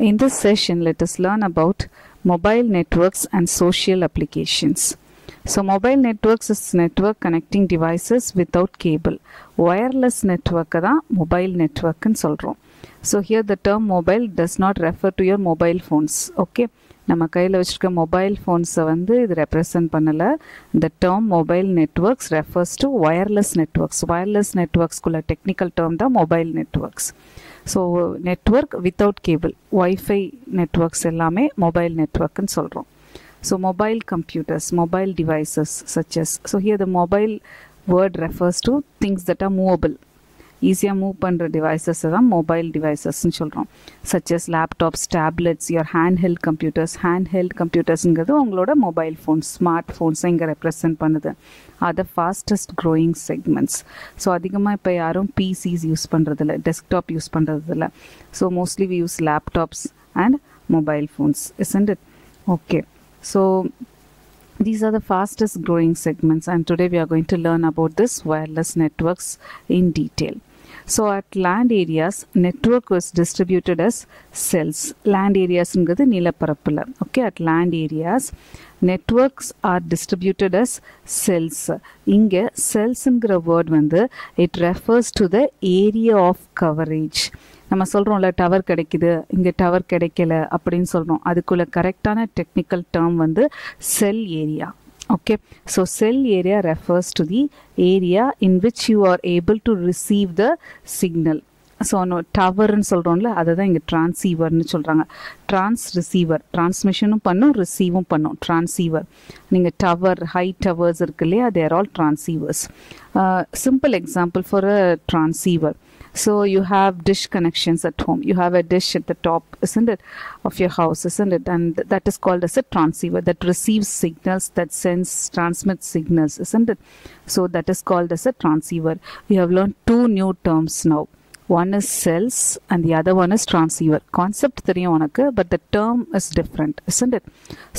In this session, let us learn about mobile networks and social applications. So mobile networks is network connecting devices without cable. Wireless network da mobile network nu solrom. So here the term mobile does not refer to your mobile phones. Okay. நம்ம கையில் வச்சிருக்க mobile ஃபோன்ஸை வந்து இது represent பண்ணலை. இந்த term mobile networks refers to wireless networks. Wireless நெட்ஒர்க்ஸ்குள்ள technical term தான் mobile networks. So network without cable wifi networks எல்லாமே மொபைல் நெட்ஒர்க்னு சொல்கிறோம். So mobile computers, mobile devices such as. So here the mobile word refers to things that are movable. ஈஸியாக move பண்ணுற devices தான் mobile டிவைசஸ்ன்னு சொல்கிறோம். Such as laptops, tablets, your handheld கம்ப்யூட்டர்ஸுங்கிறது உங்களோட மொபைல் ஃபோன்ஸ், ஸ்மார்ட் ஃபோன்ஸை இங்கே ரெப்ரசன்ட் பண்ணுது. அது ஃபாஸ்டஸ்ட் க்ரோயிங் செக்மெண்ட்ஸ். ஸோ அதிகமாக இப்போ யாரும் பிசிஸ் யூஸ் பண்ணுறதில்ல, டெஸ்க்டாப் யூஸ் பண்ணுறதில்ல. So mostly we use laptops and mobile phones, isn't it? Okay, so these are the fastest growing segments, and today we are going to learn about this wireless networks in detail. So at land areas, network was distributed as cells. Land areas ங்கிறது நிலப்பரப்புல. Okay, at land areas networks are distributed as cells. இங்க cellsங்கிற word வந்து it refers to the area of coverage. நம்ம சொல்கிறோம்ல tower கிடைக்குது, இங்கே tower கிடைக்கல அப்படின்னு சொல்கிறோம். அதுக்குள்ள கரெக்டான டெக்னிக்கல் டேர்ம் வந்து செல் area. Okay, so cell area refers to the area in which you are able to receive the signal. So டவர்னு சொல்கிறோம்ல அதை தான் இங்கே டிரான்சீவர்னு சொல்கிறாங்க. ரிசீவர், டிரான்ஸ்மிஷனும் பண்ணும், ரிசீவும் பண்ணும். டிரான்சீவர். நீங்கள் டவர், ஹை டவர்ஸ் இருக்கு இல்லையா, there all transceivers. Simple example for a transceiver. So you have dish connections at home. You have a dish at the top, isn't it, of your house, isn't it? And that is called as a transceiver that receives signals, that transmits signals, isn't it? So that is called as a transceiver. We have learned two new terms now. One is cells and the other one is transceiver. Concept தெரியும் உனக்கு, but the term is different, isn't it?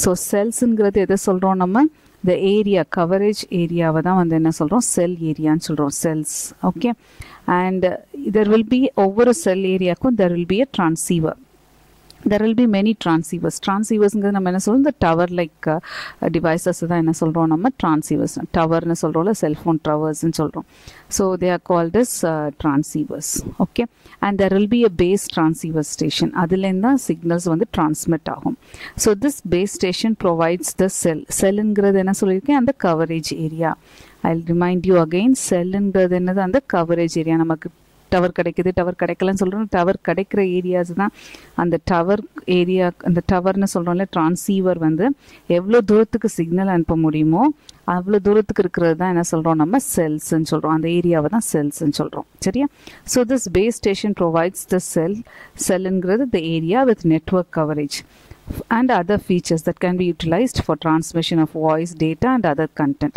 So cellsங்கிறது எதை சொல்கிறோம் நம்ம? The area, coverage ஏரியாவை தான் வந்து என்ன சொல்கிறோம்? செல் ஏரியான்னு சொல்கிறோம். Cells. Okay, and there will be ஒவ்வொரு செல் ஏரியாவுக்கும் there will be a transceiver. There will be many transceivers. Transceiversங்கிறது நம்ம என்ன சொல்கிறோம்? இந்த டவர் லைக் டிவைசஸ் தான் என்ன சொல்கிறோம் நம்ம? டிரான்சீவர்ஸ். டவர்னு சொல்கிறோம்ல, செல்ஃபோன் டவர்ஸ்ன்னு சொல்கிறோம். So they are called as transceivers. Okay, and there will be a base transceiver station. அதுலேருந்து தான் சிக்னல்ஸ் வந்து டிரான்ஸ்மிட் ஆகும். So this base station provides the செல்லுங்கிறது என்ன சொல்லியிருக்கேன்? அந்த coverage area. I'll remind you again, செல்லுங்கிறது என்னது? அந்த கவரேஜ் ஏரியா. நமக்கு டவர் கிடைக்குது, டவர் கிடைக்கலன்னு சொல்கிறோம். டவர் கிடைக்கிற ஏரியாஸ் தான் அந்த டவர் ஏரியா. அந்த டவர்னு சொல்கிறோம்ல, டிரான்சீவர் வந்து எவ்வளோ தூரத்துக்கு சிக்னல் அனுப்ப முடியுமோ அவ்வளோ தூரத்துக்கு இருக்கிறது தான் என்ன சொல்கிறோம் நம்ம? செல்ஸ்ன்னு சொல்கிறோம். அந்த ஏரியாவை தான் செல்ஸ்ன்னு சொல்கிறோம். சரியா? So this base station provides the செல்லுங்கிறது the area with network coverage and other features that can be utilized for transmission of voice, data and other content.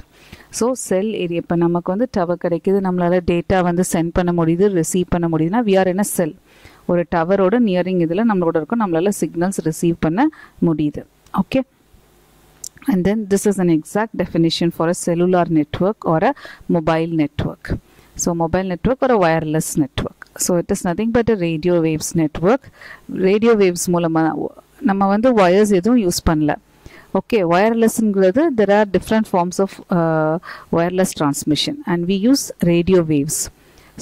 So sell area. இப்போ நமக்கு வந்து டவர் கிடைக்குது, நம்மளால் டேட்டா வந்து send பண்ண முடியுது, receive பண்ண முடியுதுன்னா we are in a cell. ஒரு டவரோட நியரிங் இதில் நம்மளோட இருக்கும், நம்மளால் சிக்னல்ஸ் ரிசீவ் பண்ண முடியுது. Okay, and then this is an exact definition for a cellular network or a mobile network. So mobile network or a wireless network. So it is nothing but a radio waves network. Radio waves மூலமாக நம்ம வந்து wires எதுவும் use பண்ணல. Okay, வயர்லெஸ்ங்கிறது there are different forms of wireless transmission and we use radio waves.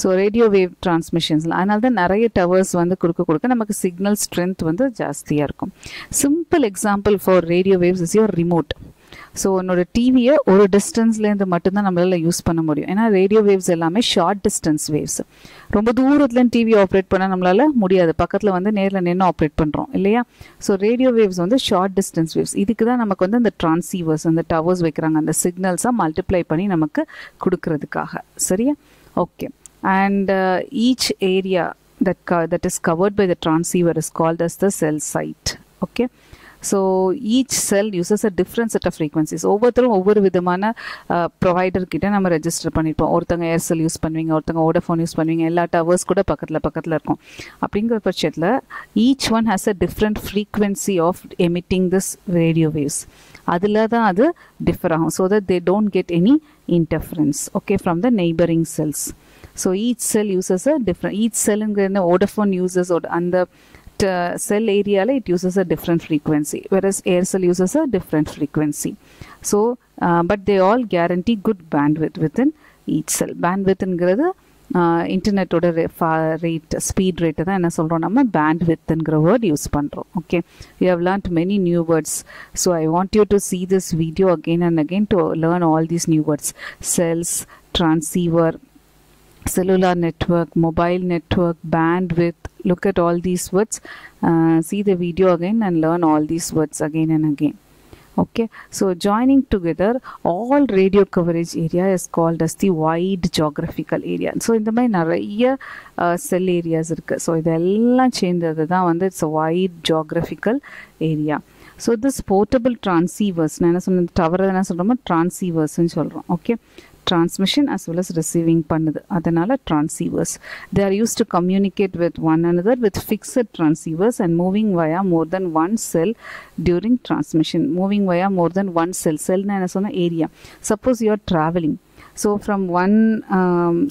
So radio wave டிரான்ஸ்மிஷன்ஸில் அதனால தான் நிறைய டவர்ஸ் வந்து கொடுக்க நமக்கு சிக்னல் ஸ்ட்ரென்த் வந்து ஜாஸ்தியாக இருக்கும். Simple example for radio waves is your remote. So உன்னோட டிவியை ஒரு டிஸ்டன்ஸ்லேருந்து மட்டும்தான் நம்மளால் யூஸ் பண்ண முடியும். ஏன்னா ரேடியோ வேவ்ஸ் எல்லாமே ஷார்ட் டிஸ்டன்ஸ் வேவ்ஸ். ரொம்ப தூரத்துலேருந்து டிவி ஆப்ரேட் பண்ண நம்மளால் முடியாது. பக்கத்தில் வந்து நேரில் நின்று ஆப்ரேட் பண்ணுறோம் இல்லையா? ஸோ ரேடியோ வேவ்ஸ் வந்து ஷார்ட் டிஸ்டன்ஸ் வேவ்ஸ். இதுக்கு தான் நமக்கு வந்து அந்த டிரான்சீவர்ஸ், அந்த டவர்ஸ் வைக்கிறாங்க, அந்த சிக்னல்ஸாக மல்டிப்ளை பண்ணி நமக்கு கொடுக்கறதுக்காக. சரியா? Okay, and each area that is covered by the transceiver is called as the cell site. Okay, so each cell uses a different set of frequencies. ஒவ்வொருத்தரும் ஒவ்வொரு விதமான ப்ரொவைடர் கிட்ட நம்ம ரெஜிஸ்டர் பண்ணிப்போம். ஒருத்தங்க ஏர்செல் யூஸ் பண்ணுவீங்க, ஒருத்தங்க வோடஃபோன் யூஸ் பண்ணுவீங்க, எல்லா டவர்ஸ் கூட பக்கத்தில் இருக்கும். அப்படிங்கிற பட்சத்தில் each one has a different frequency of emitting this radio waves. அதில் தான் அது டிஃபர் ஆகும், so that they don't get any interference, okay, from the neighboring cells. So each cell uses a different, each cell in Vodafone uses and the cell area it uses a different frequency, whereas Aircel uses a different frequency. So but they all guarantee good bandwidth within each cell. Bandwidth ங்கிறது இன்டர்நெட்டோட rate speed rate தான் என்ன சொல்கிறோம், நம்ம பேண்ட்வித்ங்கிற word use பண்ணுறோம். Okay, you have learned many new words. So I want you to see this video again and again to learn all these new words. Cells, transceiver, cellular network, mobile network, bandwidth. Look at all these words. See the video again and learn all these words again and again. Okay, so joining together all radio coverage area is called as the wide geographical area. So இந்த மாதிரி நிறைய cell areas இருக்கு. So இதெல்லாம் சேர்ந்தது தான் வந்து it's a wide geographical area. So this portable transceivers, நான் என்ன சொன்ன டவர் என்ன சொல்கிறோமோ transceivers சொல்கிறோம். Okay, transmission as well as receiving பண்ணுது, அதனால transceivers. They are used to communicate with one another with fixed transceivers and moving via more than one cell during transmission. Moving via more than one cell. Cell na enna sonna area. Suppose you are traveling, so from one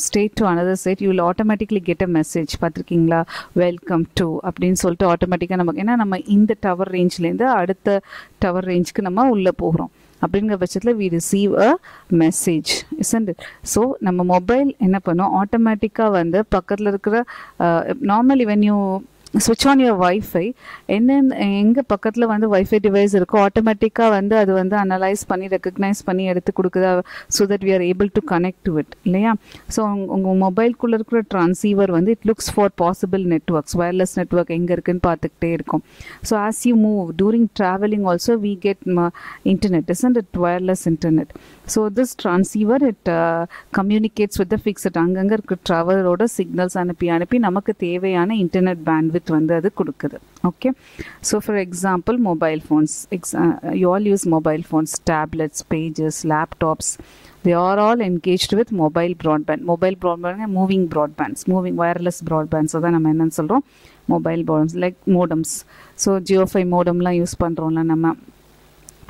state to another state you will automatically get a message, பார்த்திருக்கீங்களா, welcome to அப்படின்னு சொல்லிட்டு ஆட்டோமேட்டிக்காக நமக்கு, ஏன்னா நம்ம இந்த tower ரேஞ்ச்லேருந்து அடுத்த tower ரேஞ்சுக்கு நம்ம உள்ளே போகிறோம். அப்படிங்கிற பட்சத்தில் we receive a message, isn't it? So நம்ம மொபைல் என்ன பண்ணோம், ஆட்டோமேட்டிக்காக வந்து பக்கத்தில் இருக்கிற normally when you switch on your Wi-Fi, என்ன எங்கே பக்கத்தில் வந்து வைஃபை டிவைஸ் இருக்கோ ஆட்டோமேட்டிக்காக வந்து அது வந்து அனலைஸ் பண்ணி ரெக்கக்னைஸ் பண்ணி எடுத்து கொடுக்குதா, so that we are able to connect to it, இல்லையா? ஸோ உங்கள் மொபைல்குள்ளே இருக்கிற ட்ரான்சீவர் வந்து it looks for possible networks, wireless network எங்கே இருக்குன்னு பார்த்துக்கிட்டே இருக்கும். So as you move during travelling also we get internet, isn't it? Wireless internet. So this transceiver it communicates with the fixed, அங்கங்கே இருக்கிற ட்ராவலரோட சிக்னல்ஸ் அனுப்பி நமக்கு தேவையான இன்டர்நெட் பேண்ட்வித் வந்து அது கொடுக்குது. Okay, so for example mobile phones, you all use mobile phones, tablets, pages, laptops. They are all engaged with mobile broadband. Mobile broadband, moving broadbands, moving wireless broadbands. அதான் நம்ம என்னன்னு சொல்கிறோம், mobile broadbands, like modems. So Jio-Fi modemலாம் use பண்ணுறோம்ல நம்ம.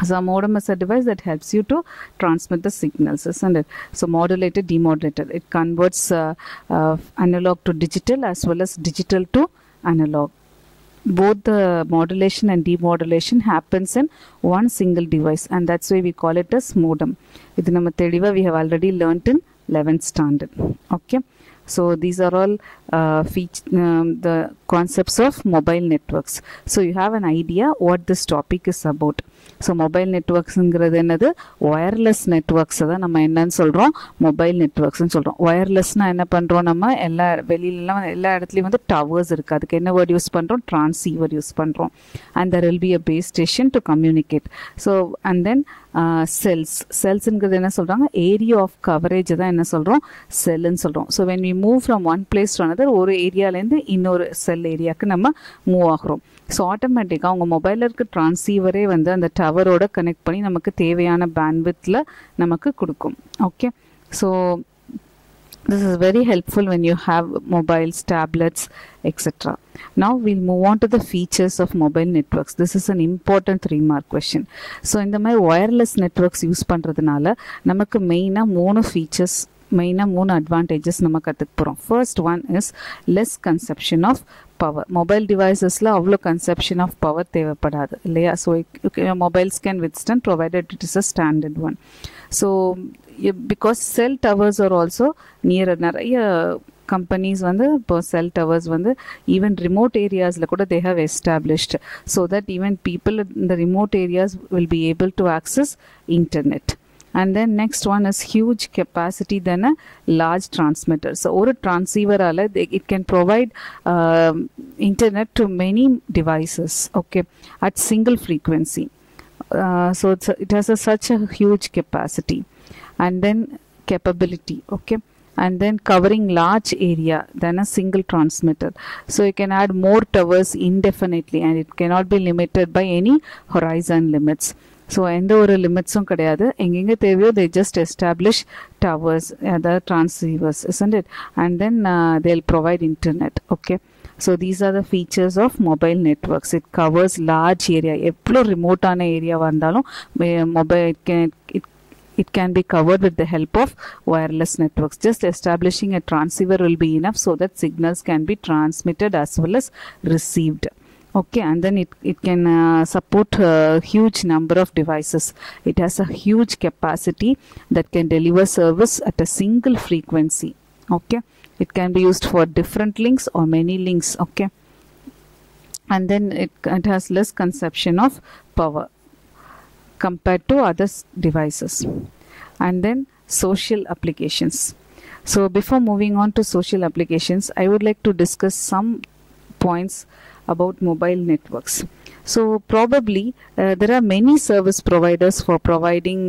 So a modem is a device that helps you to transmit the signals, isn't it? So modulated, demodulated. It converts analog to digital as well as digital to analog. Both the modulation and demodulation happens in one single device, and that's why we call it as modem. Idu nama thediva we have already learnt in 11th standard. Okay, so these are all the concepts of mobile networks. So you have an idea what this topic is about. So mobile நெட்ஒர்க்ஸுங்கிறது என்னது, wireless நெட்ஒர்க்ஸை தான் நம்ம என்னன்னு சொல்கிறோம், mobile நெட்ஒர்க்ஸ்ன்னு சொல்கிறோம். ஒயர்லெஸ்னால் என்ன பண்ணுறோம், நம்ம வெளியிலலாம் எல்லா இடத்துலையும் வந்து டவர்ஸ் இருக்குது, அதுக்கு என்ன வேர்ட் யூஸ் பண்ணுறோம், ட்ரான்சீவர் யூஸ் பண்ணுறோம். And there will be a base station to communicate. So and then செல்ஸுங்கிறது என்ன சொல்கிறாங்க, ஏரியா ஆஃப் கவரேஜ் தான் என்ன சொல்கிறோம், செல்லுன்னு சொல்கிறோம். So when we move from one place to another, ஒரு ஏரியாலேருந்து இன்னொரு செல் ஏரியாவுக்கு நம்ம மூவ் ஆகிறோம். ஸோ ஆட்டோமேட்டிக்காக உங்கள் மொபைலில் இருக்க ட்ரான்சீவரே வந்து அந்த டவரோட கனெக்ட் பண்ணி நமக்கு தேவையான பேண்ட்வித்தில் நமக்கு கொடுக்கும். Okay, so this is very helpful when you have mobiles, tablets, etc. Now we'll move on to the features of mobile networks. This is an important 3-mark question. So இந்த மாதிரி wireless networks யூஸ் பண்ணுறதுனால நமக்கு மெயினாக 3 features, மெயினாக 3 advantages நம்ம கற்றுக்க போகிறோம். First one is less consumption of power. Mobile டிவைசஸில் அவ்வளோ கன்சப்ஷன் ஆஃப் பவர் தேவைப்படாது, இல்லையா? So mobiles can withstand provided it is a standard one. So because cell towers are also near, நிறைய கம்பெனிஸ் வந்து இப்போ செல் டவர்ஸ் வந்து even remote ஏரியாஸில் கூட they have established, so that even people இந்த remote areas will be able to access internet. And then next one is huge capacity than a large transmitter. So ஒரு transceiver-ஆல it can provide internet to many devices, okay, at single frequency. So it has such a huge capacity and then capability, okay, and then covering large area than a single transmitter. So you can add more towers indefinitely and it cannot be limited by any horizon limits. So எந்த ஒரு லிமிட்ஸும் கிடையாது, எங்கெங்கே தேவையோ they just establish towers, the transceivers, isn't it? And then they'll provide internet. Okay, so these are the features of mobile networks. It covers large area. எவ்வளோ ரிமோட்டான ஏரியாவாக இருந்தாலும் mobile it can be covered with the help of wireless networks. Just establishing a transceiver will be enough so that signals can be transmitted as well as received. Okay, and then it can support a huge number of devices. It has a huge capacity that can deliver service at a single frequency. Okay, it can be used for different links or many links. Okay, and then it has less consumption of power compared to other devices. And then social applications. So before moving on to social applications, I would like to discuss some points about mobile networks. So probably there are many service providers for providing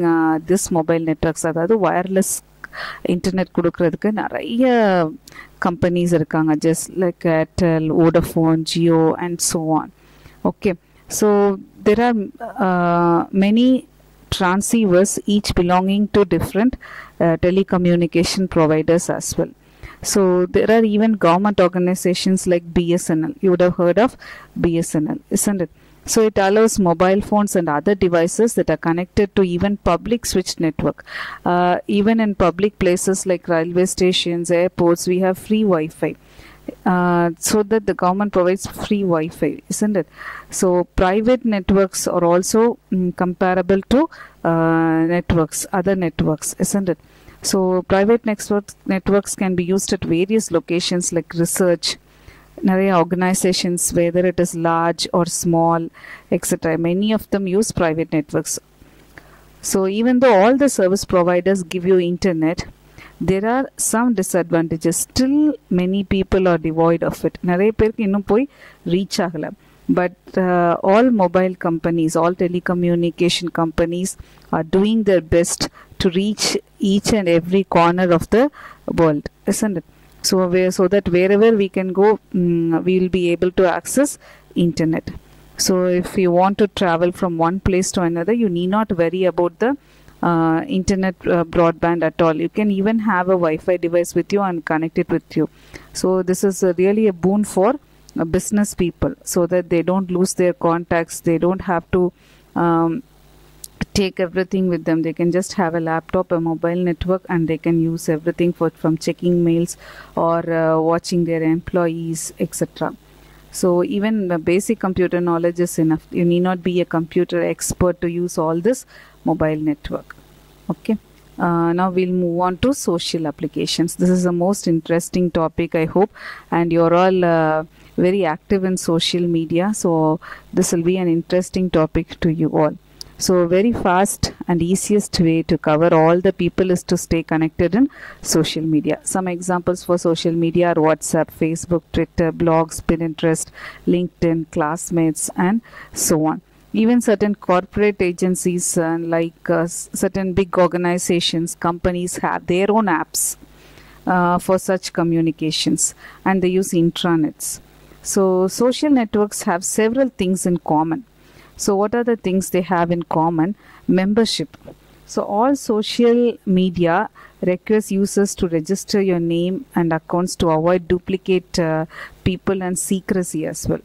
this mobile networks, அதாவது wireless internet கொடுக்கறதுக்கு நிறைய companies இருக்காங்க, just like Airtel, Vodafone, Jio and so on. Okay, so there are many transceivers, each belonging to different telecommunication providers as well. So there are even government organizations like BSNL. You would have heard of BSNL, isn't it? So it allows mobile phones and other devices that are connected to even public switched network. Even in public places like railway stations, airports, we have free Wi-Fi. So that the government provides free Wi-Fi, isn't it? So private networks are also comparable to networks, other networks, isn't it? So private networks can be used at various locations like research, நிறைய organizations, whether it is large or small, etc. Many of them use private networks. So even though all the service providers give you internet, there are some disadvantages. Still many people are devoid of it. நிறைய பேருக்கு இன்னும் போய் reach ஆகல. But all mobile companies, all telecommunication companies are doing their best to reach each and every corner of the world, isn't it? So that wherever we can go, we will be able to access internet. So if you want to travel from one place to another, you need not worry about the internet broadband at all. You can even have a Wi-Fi device with you and connect it with you. So this is really a boon for business people, so that they don't lose their contacts. They don't have to take everything with them. They can just have a laptop, a mobile network, and they can use everything from checking mails or watching their employees, etc. So even the basic computer knowledge is enough. You need not be a computer expert to use all this mobile network. Okay, now we'll move on to social applications. This is the most interesting topic, I hope, and you're all very active in social media, so this will be an interesting topic to you all. So very fast and easiest way to cover all the people is to stay connected in social media. Some examples for social media are WhatsApp, Facebook, Twitter, blogs, Pinterest, LinkedIn, Classmates, and so on. Even certain corporate agencies like certain big organizations, companies have their own apps for such communications, and they use intranets. So social networks have several things in common. So what are the things they have in common? Membership. So all social media requires users to register your name and accounts to avoid duplicate people and secrecy as well.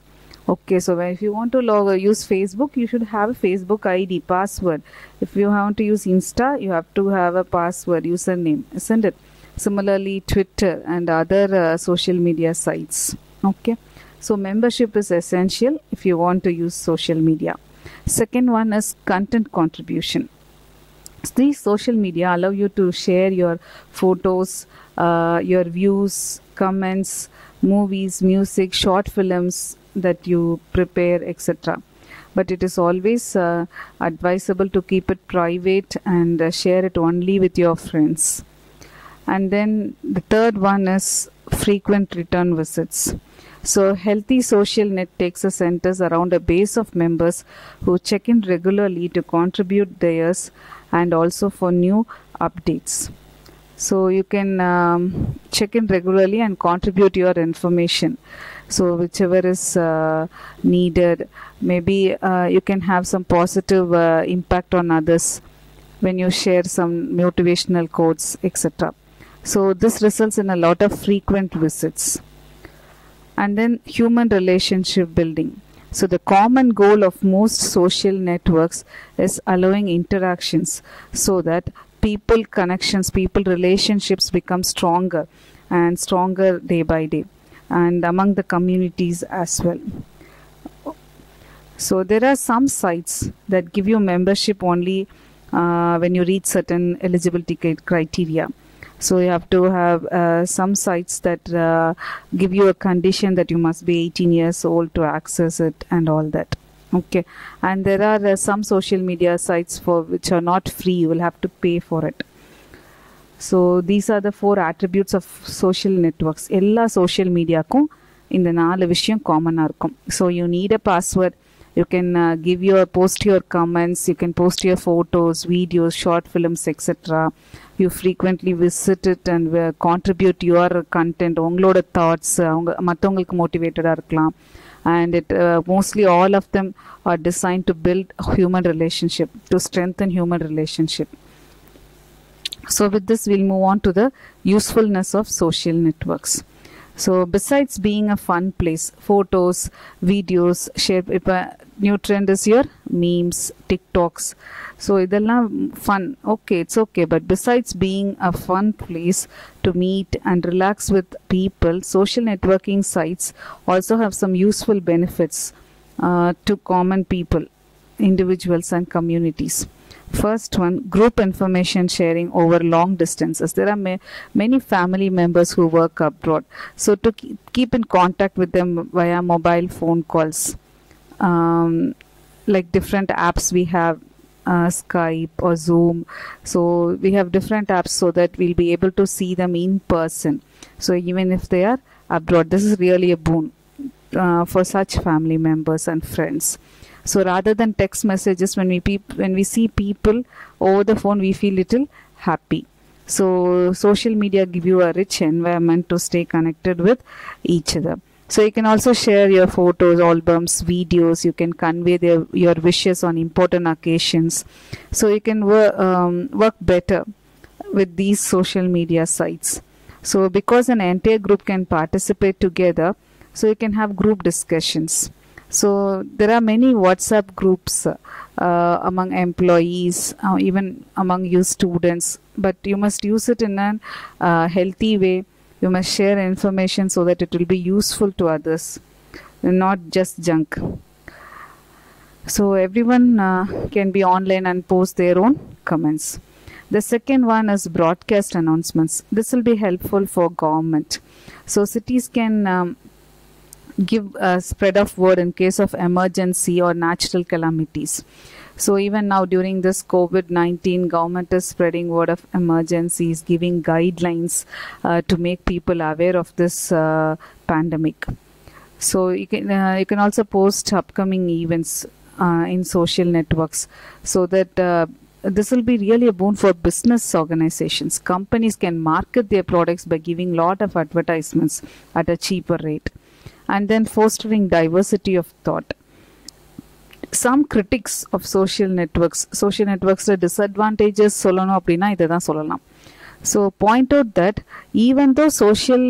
Okay, so if you want to use Facebook, you should have a Facebook ID, password. If you want to use Insta, you have to have a password, username, isn't it? Similarly, Twitter and other social media sites. Okay, so membership is essential if you want to use social media. Second one is content contribution. These social media allow you to share your photos, your views, comments, movies, music, short films that you prepare, etc. But it is always advisable to keep it private and share it only with your friends. And then the third one is frequent return visits. So healthy social net takes a centers around a base of members who check in regularly to contribute theirs and also for new updates. So you can check in regularly and contribute your information. So whichever is needed, maybe you can have some positive impact on others when you share some motivational quotes, etc. So this results in a lot of frequent visits. And then human relationship building. So the common goal of most social networks is allowing interactions so that people connections, people relationships become stronger and stronger day by day, and among the communities as well. So there are some sites that give you membership only when you reach certain eligibility criteria. So you have to have some sites that give you a condition that you must be 18 years old to access it and all that. Okay, and there are some social media sites for which are not free. You will have to pay for it. So these are the 4 attributes of social networks. எல்லா social mediaக்கும் இந்த 4 விஷயம் காமனாக இருக்கும். So you need a password. You can post your comments, you can post your photos, videos, short films, etc. You frequently visit it and contribute your content, உங்களோட thoughts, மற்றவங்களுக்கு மோட்டிவேட்டடாக இருக்கலாம். And it mostly all of them are designed to build human relationship, to strengthen human relationship. So with this we'll move on to the usefulness of social networks. So besides being a fun place, photos, videos, share, new trend is your memes, TikToks. So idella fun, okay, it's okay, but besides being a fun place to meet and relax with people, social networking sites also have some useful benefits to common people, individuals and communities. First one, group information sharing over long distances. There are many family members who work abroad. So to keep in contact with them via mobile phone calls, like different apps we have, Skype or Zoom. So we have different apps so that we'll be able to see them in person. So even if they are abroad, this is really a boon for such family members and friends. So rather than text messages, when we see people over the phone, we feel little happy. So social media give you a rich environment to stay connected with each other. So you can also share your photos, albums, videos. You can convey your wishes on important occasions. So you can work better with these social media sites. So because an entire group can participate together, so you can have group discussions. So there are many WhatsApp groups among employees, even among you students, but you must use it in a healthy way. You must share information so that it will be useful to others, not just junk. So everyone can be online and post their own comments. The second one is broadcast announcements. This will be helpful for government. So cities can give a spread of word in case of emergency or natural calamities. So even now during this COVID-19, government is spreading word of emergencies, giving guidelines to make people aware of this pandemic. So you can also post upcoming events in social networks, so that this will be really a boon for business organizations. Companies can market their products by giving lot of advertisements at a cheaper rate. And then fostering diversity of thought. Some critics of social networks disadvantages சொல்லணும் அப்படின்னா இதை தான் சொல்லலாம். So point out that even though social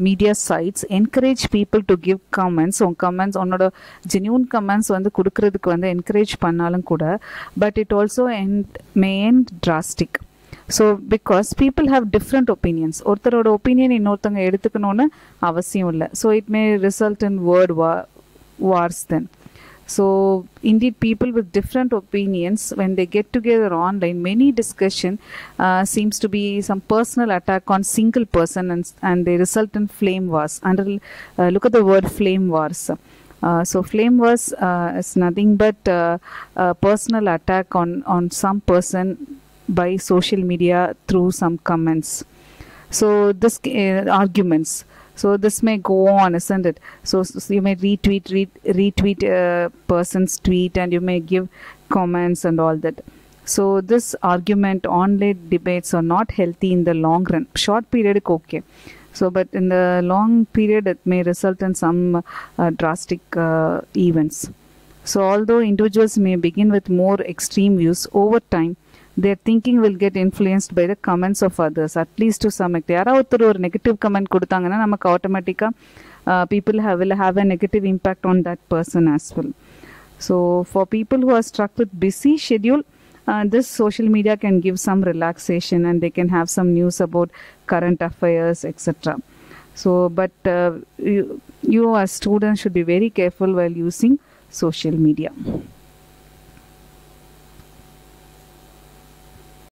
media sites encourage people to give comments, உன்னோட genuine comments வந்து கொடுக்கறதுக்கு வந்து encourage பண்ணாலும் கூட, but it also may end drastic. So because people have different opinions, ஒருத்தரோட ஒப்பீனியன் இன்னொருத்தங்க எடுத்துக்கணும்னு அவசியம் இல்லை. So it may result in word wars then. So indeed people with different opinions, when they get together online, many discussion seems to be some personal attack on single person, and they result in flame wars. And look at the word flame wars. So flame wars is nothing but a personal attack on some person by social media through some comments. So this arguments, so this may go on, isn't it? So you may retweet a person's tweet, and you may give comments and all that. So this argument, online debates are not healthy in the long run. Short period okay, so but in the long period it may result in some drastic events. So although individuals may begin with more extreme views, over time their thinking will get influenced by the comments of others, at least to some extent. யாராவது ஒருத்தர் ஒரு negative comment கொடுத்தாங்கன்னா நமக்கு ஆட்டோமேட்டிக்காக people will have a negative impact on that person as well. So for people who are struck with busy schedule, this social media can give some relaxation, and they can have some news about current affairs, etc. So but you as students should be very careful while using social media.